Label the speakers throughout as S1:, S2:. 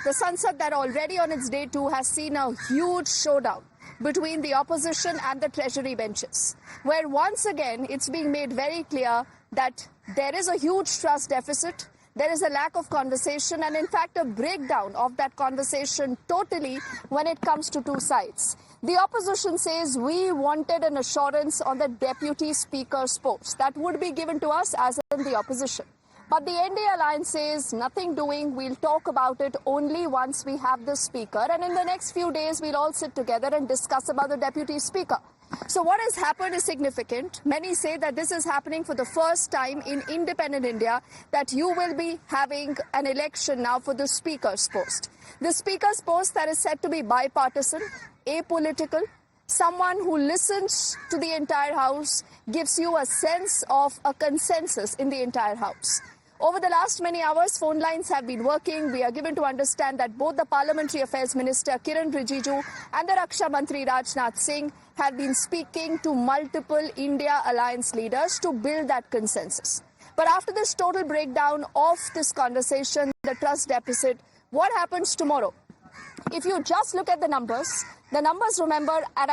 S1: the Sansad that already on its day 2 has seen a huge showdown between the opposition and the treasury benches, where once again it's being made very clear that there is a huge trust deficit, there is a lack of conversation, and in fact a breakdown of that conversation totally when it comes to two sides. The opposition says we wanted an assurance on the deputy speaker's post that would be given to us as in the opposition. But the NDA alliance says nothing doing, we'll talk about it only once we have the speaker, and in the next few days we'll all sit together and discuss about the deputy speaker. So what has happened is significant. Many say that this is happening for the first time in independent India, that you will be having an election now for the speaker's post. The speaker's post that is said to be bipartisan, apolitical, someone who listens to the entire house, gives you a sense of a consensus in the entire house. Over the last many hours, phone lines have been working. We are given to understand that both the Parliamentary Affairs Minister Kiran Rijiju and the Raksha Mantri Rajnath Singh have been speaking to multiple India alliance leaders to build that consensus. But after this total breakdown of this conversation, the trust deficit, what happens tomorrow? If you just look at the numbers, remember, and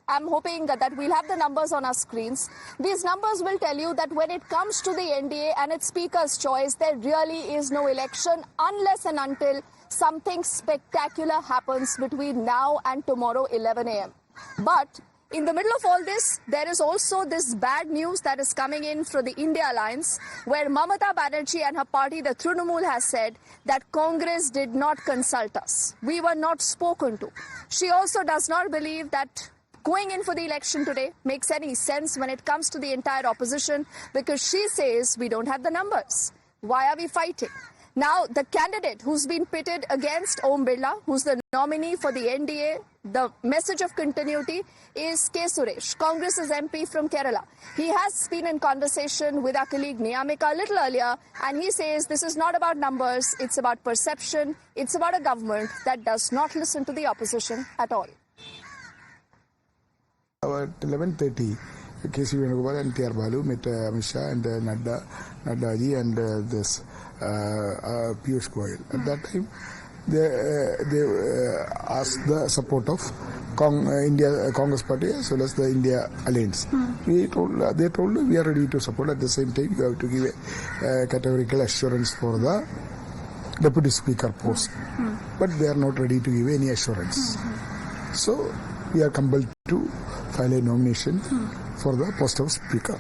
S1: I'm hoping that we'll have the numbers on our screens. These numbers will tell you that when it comes to the NDA and its speaker's choice, there really is no election unless and until something spectacular happens between now and tomorrow 11 a.m. But in the middle of all this, there is also this bad news that is coming in from the India Alliance, where Mamata Banerjee and her party, the Trinamool, has said that Congress did not consult us. We were not spoken to. She also does not believe that going in for the election today makes any sense when it comes to the entire opposition, because she says we don't have the numbers. Why are we fighting? Now, the candidate who's been pitted against Om Birla, who's the nominee for the NDA, the message of continuity, is K. Suresh, Congress's MP from Kerala. He has been in conversation with our colleague Niyamika a little earlier, and he says this is not about numbers, it's about perception, it's about a government that does not listen to the opposition at all.
S2: At 11:30, K.C. Venugopal and T.R. Balu met Amit Shah and Naddaji and this Piyush Goyal. At that time, they asked the support of Congress Party as well as the India Alliance. They told we are ready to support. At the same time, you have to give a categorical assurance for the Deputy Speaker post. But they are not ready to give any assurance. So we are compelled to file a nomination for the post of Speaker.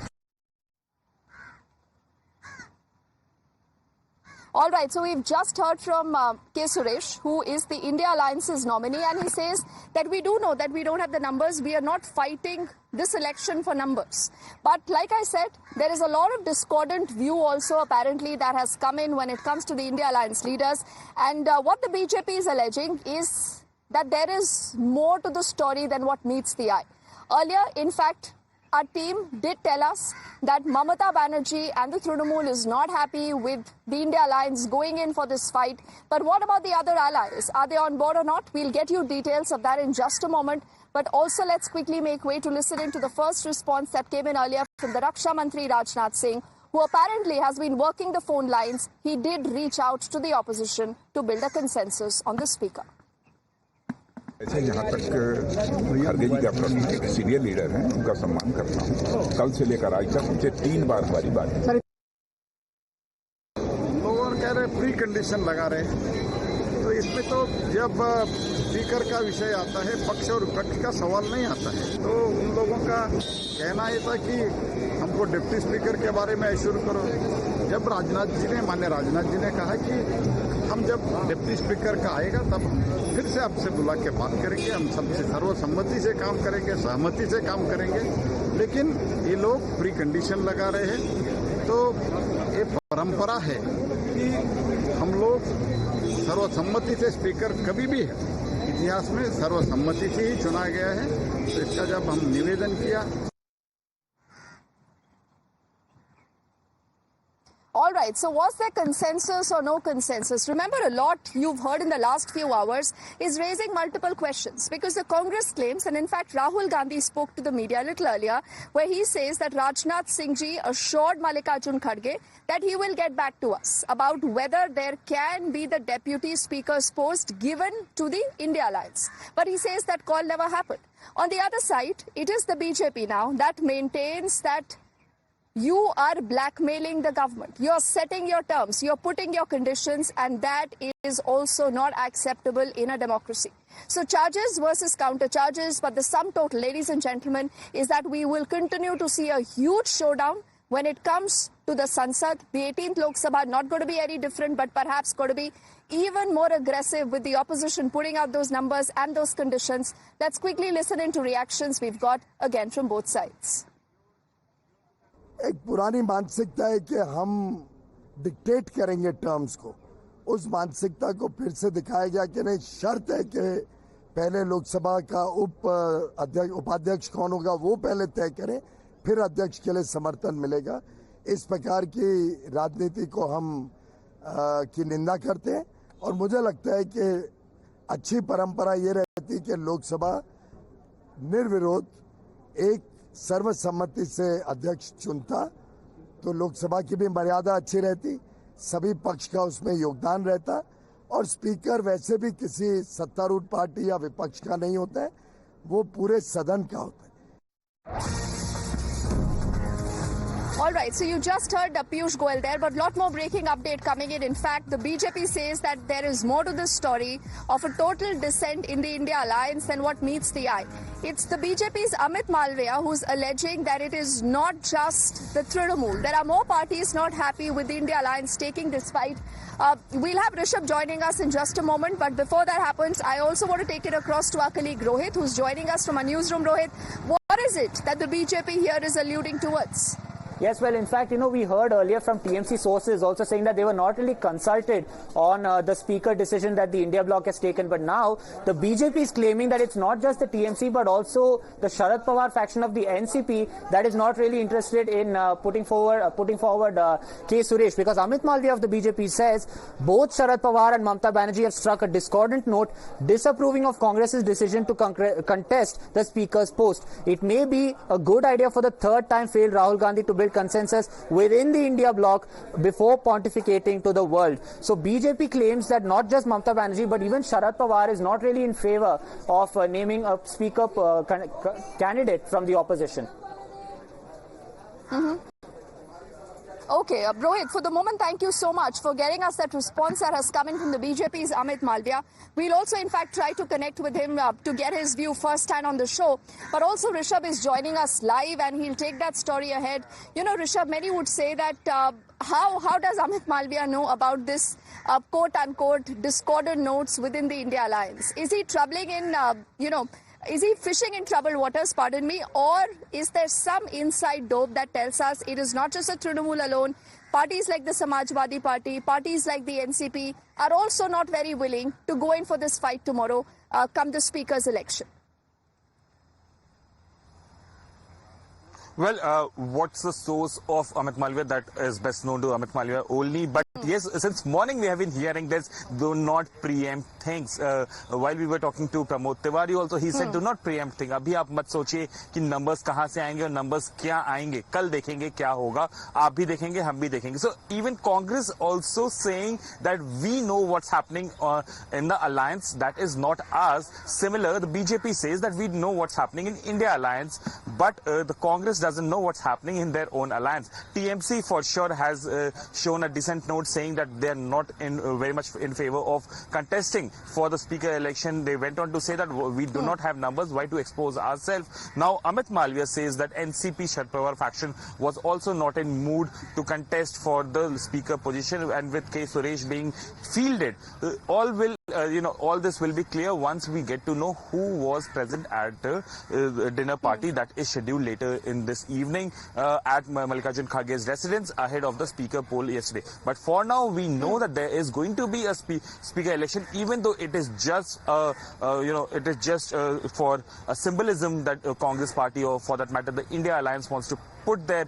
S1: All right, so we've just heard from K. Suresh, who is the India Alliance's nominee, and he says that we do know that we don't have the numbers. We are not fighting this election for numbers. But like I said, there is a lot of discordant view also apparently that has come in when it comes to the India Alliance leaders. And what the BJP is alleging is that there is more to the story than what meets the eye. Earlier, in fact, our team did tell us that Mamata Banerjee and the Trinamool is not happy with the India Alliance going in for this fight. But what about the other allies? Are they on board or not? We'll get you details of that in just a moment. But also let's quickly make way to listen into the first response that came in earlier from the Raksha Mantri Rajnath Singh, who apparently has been working the phone lines. He did reach out to the opposition to build a consensus on the speaker.
S3: ऐसे जहाँ तक खड़गे जी का प्रश्न एक senior leader हैं, उनका सम्मान करता हूँ। कल से लेकर आज तक मुझे 3 बार बारी
S4: लोग कह रहे प्री कंडीशन लगा रहे, तो इसमें तो जब स्पीकर का विषय आता है, पक्ष और विपक्ष का सवाल नहीं आता है, तो उन लोगों का कहना ये था कि हमको डिप्टी स्पीकर के बारे में एश्योर करो। जब माननीय राजनाथ जी ने कहा कि हम जब डिप्टी स्पीकर का आएगा तब फिर से आपसे बुला के बात करेंगे, हम सबसे सर्वसम्मति से काम करेंगे, सहमति से काम करेंगे, लेकिन ये लोग प्री कंडीशन लगा रहे हैं। तो ये परंपरा है कि हम लोग सर्वसम्मति से स्पीकर कभी भी है इतिहास में सर्वसम्मति से ही चुना गया है। तो इसका जब हम निवेदन किया
S1: All right, so was there consensus or no consensus? Remember, a lot you've heard in the last few hours is raising multiple questions because the Congress claims, and in fact Rahul Gandhi spoke to the media a little earlier, where he says that Rajnath Singh ji assured Mallikarjun Kharge that he will get back to us about whether there can be the deputy speaker's post given to the India Alliance. But he says that call never happened. On the other side, it is the BJP now that maintains that you are blackmailing the government. You're setting your terms, you're putting your conditions, and that is also not acceptable in a democracy. So charges versus counter charges, but the sum total, ladies and gentlemen, is that we will continue to see a huge showdown when it comes to the Sansad. The 18th Lok Sabha not going to be any different, but perhaps going to be even more aggressive with the opposition putting out those numbers and those conditions. Let's quickly listen into reactions we've got again from both sides.
S5: एक पुरानी मानसिकता है कि हम dictate करेंगे terms को, उस मानसिकता को फिर से दिखाया गया कि नहीं, शर्त है कि पहले लोकसभा का उपाध्यक्ष कौन होगा वो पहले तय करें, फिर अध्यक्ष के लिए समर्थन मिलेगा। इस प्रकार की राजनीति को हम की निंदा करते हैं और मुझे लगता है कि अच्छी परंपरा ये रहती कि लोकसभा निर्विरोध एक सर्वसम्मति से अध्यक्ष चुनता तो लोकसभा की भी मर्यादा अच्छी रहती, सभी पक्ष का उसमें योगदान रहता और स्पीकर वैसे भी किसी सत्तारूढ़ पार्टी या विपक्ष का नहीं होता है, वो पूरे सदन का होता है।
S1: All right, so you just heard Piyush Goyal there, but a lot more breaking update coming in. In fact, the BJP says that there is more to this story of a total dissent in the India Alliance than what meets the eye. It's the BJP's Amit Malviya who's alleging that it is not just the Trinamool. There are more parties not happy with the India Alliance taking this fight. We'll have Rishabh joining us in just a moment, but before that happens, I also want to take it across to our colleague Rohit, who's joining us from our newsroom. Rohit, what is it that the BJP here is alluding towards?
S6: Yes, well, in fact, we heard earlier from TMC sources also saying that they were not really consulted on the speaker decision that the India bloc has taken. But now the BJP is claiming that it's not just the TMC, but also the Sharad Pawar faction of the NCP that is not really interested in putting forward K. Suresh. Because Amit Malviya of the BJP says both Sharad Pawar and Mamata Banerjee have struck a discordant note disapproving of Congress's decision to contest the speaker's post. It may be a good idea for the third time failed Rahul Gandhi to build consensus within the India bloc before pontificating to the world. So BJP claims that not just Mamata Banerjee but even Sharad Pawar is not really in favor of naming a speaker candidate from the opposition.
S1: Okay, Rohit, for the moment, thank you so much for getting us that response that has come in from the BJP's Amit Malviya. We'll also, in fact, try to connect with him to get his view firsthand on the show. But also, Rishabh is joining us live and he'll take that story ahead. You know, Rishabh, many would say that how does Amit Malviya know about this quote-unquote discordant notes within the India Alliance? Is he troubling in, is he fishing in troubled waters, pardon me, or is there some inside dope that tells us it is not just a Trinamool alone? Parties like the Samajwadi Party, parties like the NCP are also not very willing to go in for this fight tomorrow come the Speaker's election.
S7: Well, what's the source of Amit Malviya? That is best known to Amit Malviya only. But yes, since morning we have been hearing this, do not preempt things. While we were talking to Pramod Tiwari also, he said, do not preempt things. अभी आप मत सोचिए कि numbers कहाँ से आएंगे और numbers क्या आएंगे. कल देखेंगे क्या होगा. आप भी देखेंगे, हम भी देखेंगे. So even Congress also saying that we know what's happening in the alliance. That is not us. Similar, the BJP says that we know what's happening in India alliance, but the Congress doesn't know what's happening in their own alliance. TMC for sure has shown a dissent note saying that they are not very much in favor of contesting for the speaker election. They went on to say that we do not have numbers, why to expose ourselves. Now Amit Malviya says that NCP Sharad Pawar faction was also not in mood to contest for the speaker position, and with K. Suresh being fielded, all this will be clear once we get to know who was present at the dinner party that is scheduled later in this evening at Mallikarjun Kharge's residence ahead of the speaker poll yesterday. But for now, we know that there is going to be a speaker election, even though it is just, for a symbolism that Congress party, or for that matter, the India Alliance, wants to put their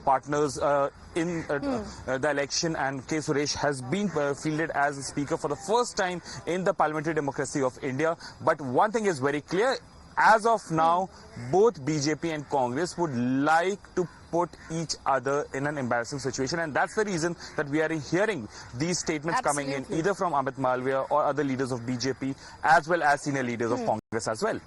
S7: partners in the election, and K. Suresh has been fielded as a speaker for the first time in the parliamentary democracy of India. But one thing is very clear, as of now, both BJP and Congress would like to put each other in an embarrassing situation, and that's the reason that we are hearing these statements coming in, either from Amit Malviya or other leaders of BJP, as well as senior leaders of Congress as well.